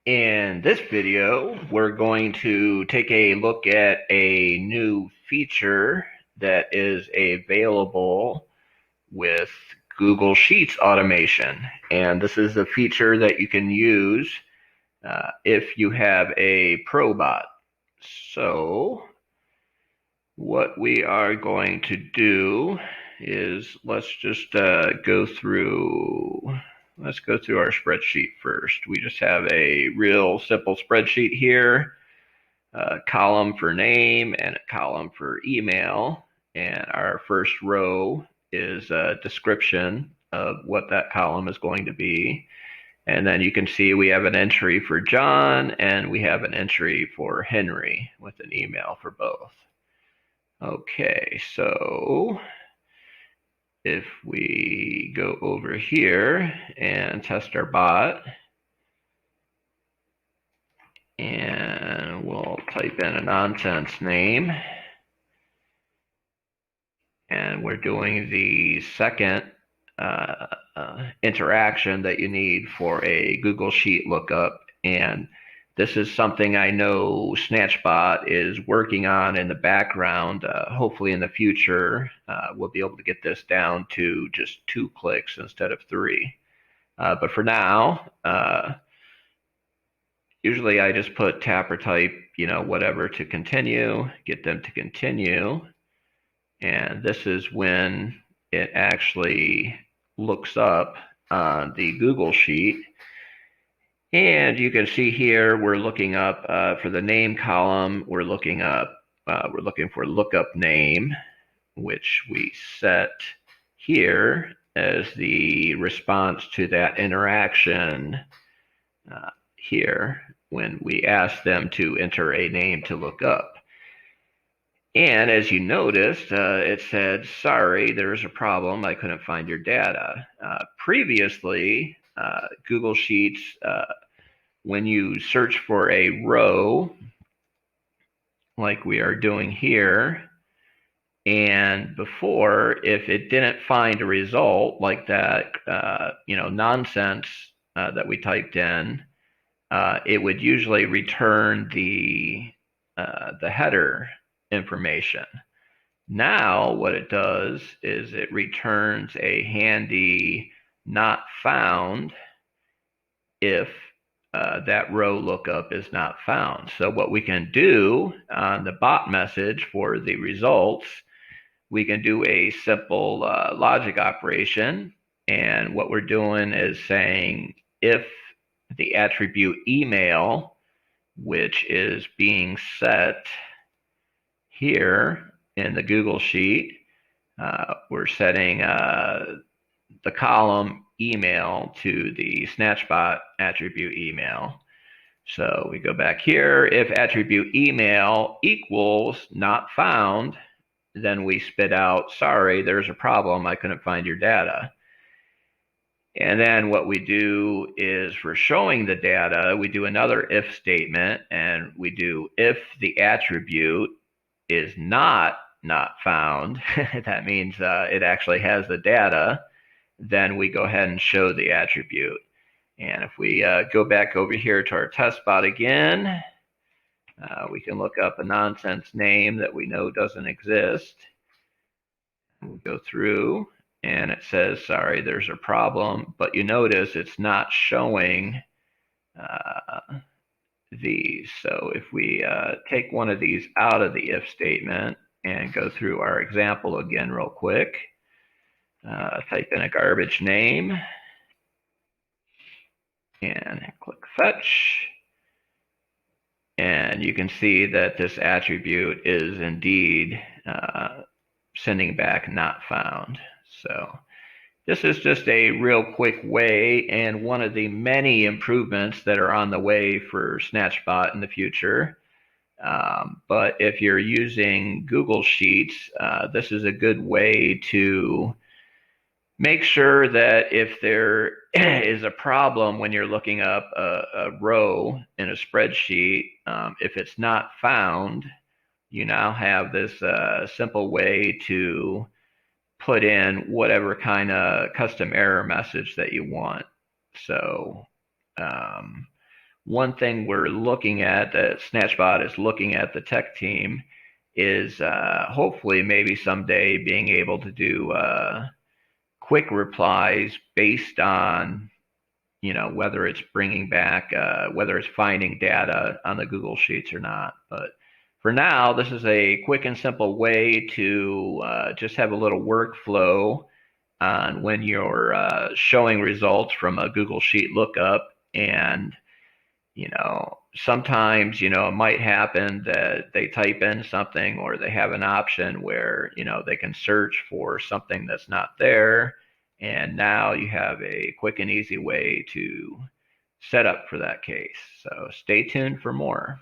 In this video, we're going to take a look at a new feature that is available with Google Sheets automation. And this is a feature that you can use if you have a Pro bot. So what we are going to do is let's go through our spreadsheet first. We just have a real simple spreadsheet here, a column for name and a column for email. And our first row is a description of what that column is going to be. And then you can see we have an entry for John and we have an entry for Henry with an email for both. Okay, so if we go over here and test our bot, and we'll type in a nonsense name, and we're doing the second interaction that you need for a Google Sheet lookup. And this is something I know SnatchBot is working on in the background. Hopefully in the future, we'll be able to get this down to just 2 clicks instead of 3. But for now, usually I just put tap or type, whatever to continue, get them to continue. And this is when it actually looks up on the Google Sheet. And you can see here we're looking up for the name column, we're looking for lookup name, which we set here as the response to that interaction here when we ask them to enter a name to look up. And as you noticed, it said, sorry, there's a problem. I couldn't find your data. Previously, Google Sheets, when you search for a row, like we are doing here, and before, if it didn't find a result like that, nonsense that we typed in, it would usually return the header information. Now what it does is it returns a handy not found if that row lookup is not found. So what we can do on the bot message for the results, we can do a simple logic operation. And what we're doing is saying if the attribute email, which is being set here in the Google Sheet, we're setting the column email to the SnatchBot attribute email. So we go back here. If attribute email equals not found, then we spit out, sorry, there's a problem. I couldn't find your data. And then what we do is for showing the data, we do another if statement, and we do if the attribute is not found, that means it actually has the data, then we go ahead and show the attribute. And if we go back over here to our test bot again, we can look up a nonsense name that we know doesn't exist. We'll go through and it says, sorry, there's a problem, but you notice it's not showing these. So if we take one of these out of the if statement and go through our example again real quick, type in a garbage name and click fetch. And you can see that this attribute is indeed sending back not found. So this is just a real quick way and one of the many improvements that are on the way for SnatchBot in the future. But if you're using Google Sheets, this is a good way to make sure that if there is a problem when you're looking up a row in a spreadsheet, if it's not found, you now have this simple way to put in whatever kind of custom error message that you want. So one thing we're looking at, that SnatchBot is looking at, the tech team, is hopefully maybe someday being able to do quick replies based on, whether it's bringing back, whether it's finding data on the Google Sheets or not. But for now, this is a quick and simple way to just have a little workflow on when you're showing results from a Google Sheet lookup. And sometimes, it might happen that they type in something, or they have an option where, they can search for something that's not there. And now you have a quick and easy way to set up for that case. So stay tuned for more.